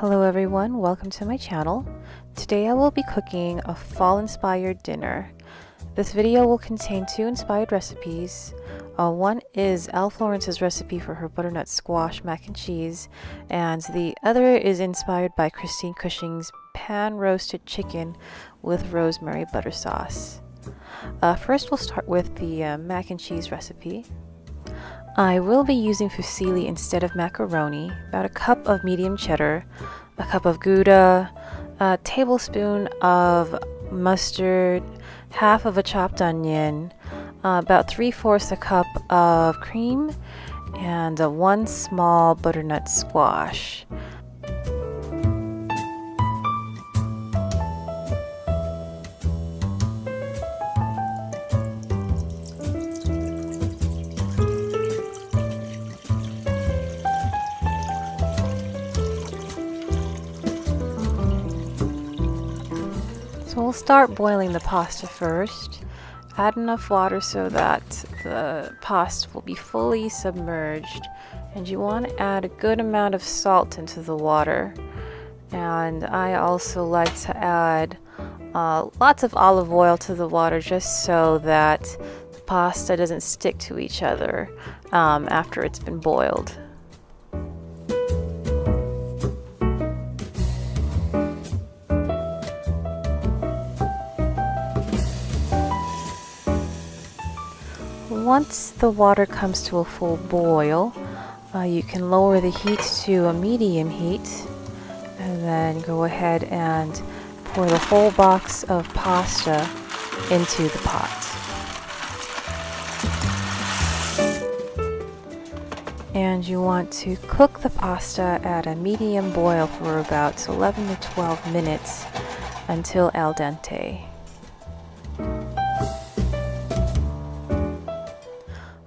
Hello everyone, welcome to my channel. Today I will be cooking a fall-inspired dinner. This video will contain two inspired recipes. One is Elle Florence's recipe for her butternut squash mac and cheese, and the other is inspired by Christine Cushing's pan-roasted chicken with rosemary butter sauce. First we'll start with the mac and cheese recipe. I will be using fusilli instead of macaroni, about a cup of medium cheddar, a cup of gouda, a tablespoon of mustard, half of a chopped onion, about 3/4 a cup of cream, and one small butternut squash. So we'll start boiling the pasta first. Add enough water so that the pasta will be fully submerged, and you want to add a good amount of salt into the water. And I also like to add lots of olive oil to the water just so that the pasta doesn't stick to each other after it's been boiled. Once the water comes to a full boil, you can lower the heat to a medium heat and then go ahead and pour the whole box of pasta into the pot. And you want to cook the pasta at a medium boil for about 11 to 12 minutes until al dente.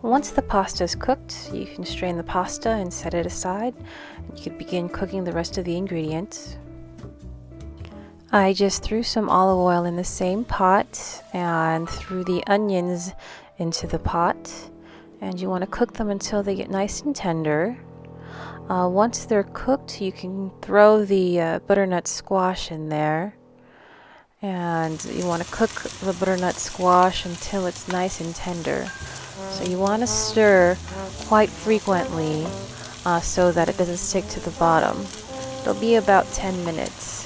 Once the pasta is cooked, you can strain the pasta and set it aside. You can begin cooking the rest of the ingredients. I just threw some olive oil in the same pot and threw the onions into the pot. And you want to cook them until they get nice and tender. Once they're cooked, you can throw the butternut squash in there. And you want to cook the butternut squash until it's nice and tender. So you want to stir quite frequently so that it doesn't stick to the bottom. It'll be about 10 minutes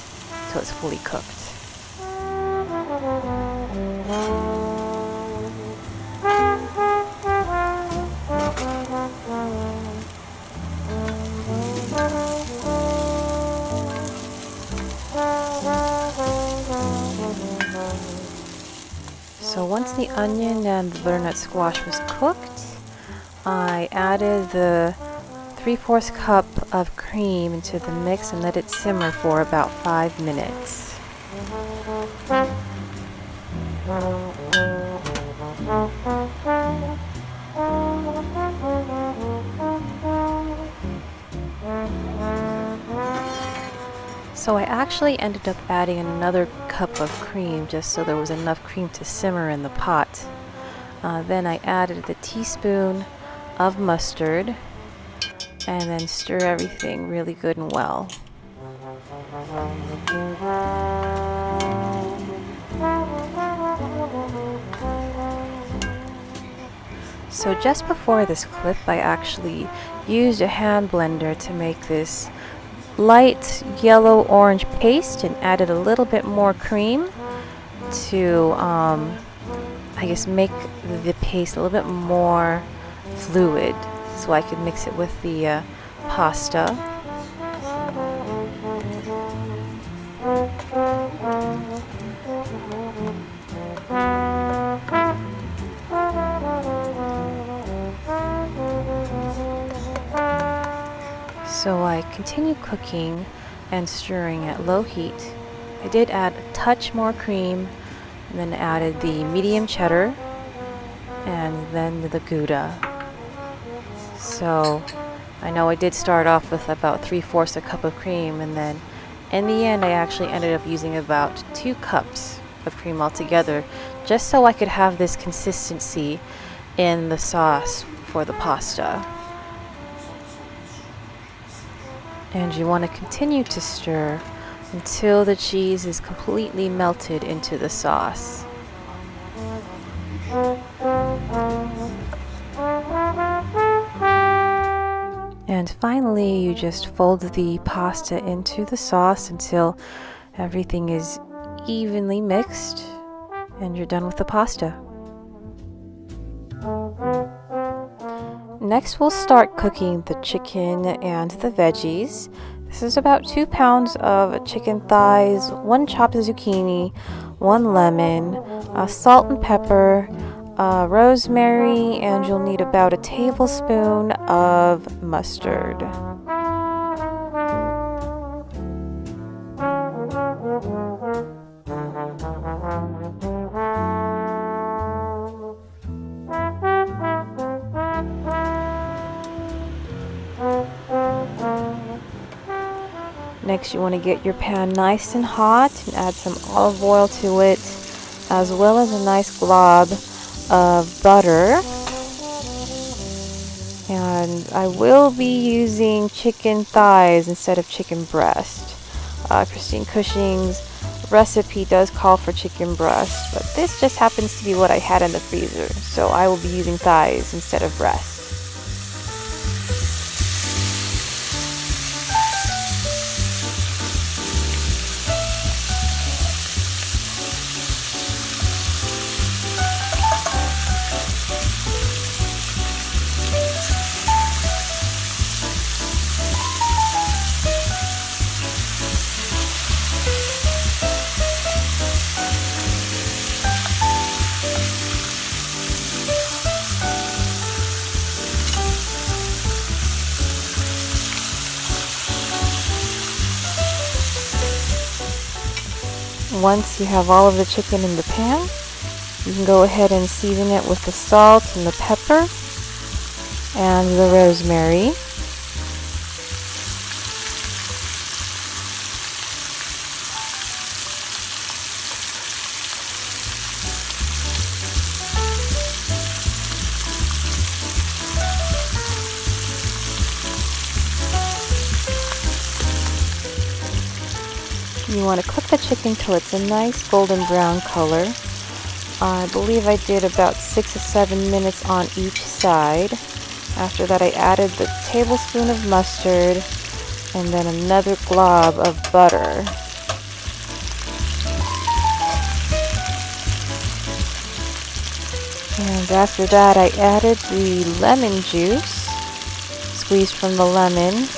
till it's fully cooked. So once the onion and the butternut squash was cooked, I added the 3/4 cup of cream into the mix and let it simmer for about 5 minutes. So I actually ended up adding another cup of cream just so there was enough cream to simmer in the pot. Then I added a teaspoon of mustard and then stir everything really good and well. So just before this clip, I actually used a hand blender to make this light yellow-orange paste and added a little bit more cream to I guess make the paste a little bit more fluid so I could mix it with the pasta. So I continue cooking and stirring at low heat. I did add a touch more cream and then added the medium cheddar and then the gouda. So I know I did start off with about 3/4 a cup of cream, and then in the end I actually ended up using about 2 cups of cream altogether just so I could have this consistency in the sauce for the pasta. And you want to continue to stir until the cheese is completely melted into the sauce. And finally, you just fold the pasta into the sauce until everything is evenly mixed, and you're done with the pasta. Next, we'll start cooking the chicken and the veggies. This is about 2 pounds of chicken thighs, 1 chopped zucchini, 1 lemon, salt and pepper, rosemary, and you'll need about a tablespoon of mustard. Next, you want to get your pan nice and hot and add some olive oil to it, as well as a nice glob of butter. And I will be using chicken thighs instead of chicken breast. Christine Cushing's recipe does call for chicken breast, but this just happens to be what I had in the freezer, so I will be using thighs instead of breast. Once you have all of the chicken in the pan, you can go ahead and season it with the salt and the pepper and the rosemary. You want to cook the chicken till it's a nice golden brown color. I believe I did about 6 or 7 minutes on each side. After that, I added the tablespoon of mustard and then another glob of butter. And after that, I added the lemon juice, squeezed from the lemon.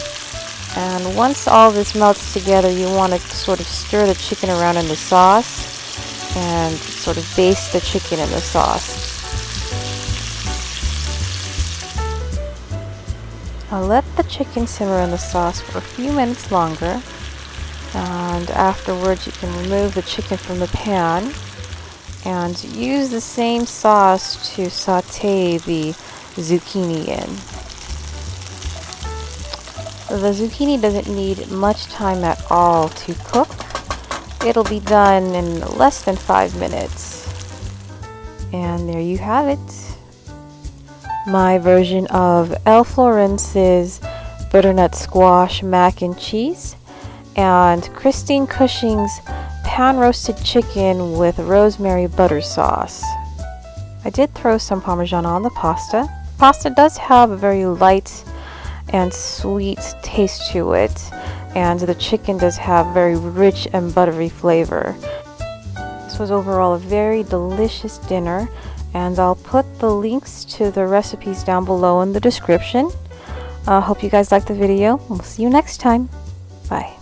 And once all this melts together, you want to sort of stir the chicken around in the sauce and sort of baste the chicken in the sauce. I'll let the chicken simmer in the sauce for a few minutes longer, and afterwards you can remove the chicken from the pan and use the same sauce to saute the zucchini in. The zucchini doesn't need much time at all to cook. It'll be done in less than 5 minutes. And there you have it. My version of Elle Florence's butternut squash mac and cheese and Christine Cushing's pan roasted chicken with rosemary butter sauce. I did throw some Parmesan on the pasta. Pasta does have a very light and sweet taste to it, and the chicken does have very rich and buttery flavor. This was overall a very delicious dinner, and I'll put the links to the recipes down below in the description. I hope you guys liked the video. We'll see you next time. Bye.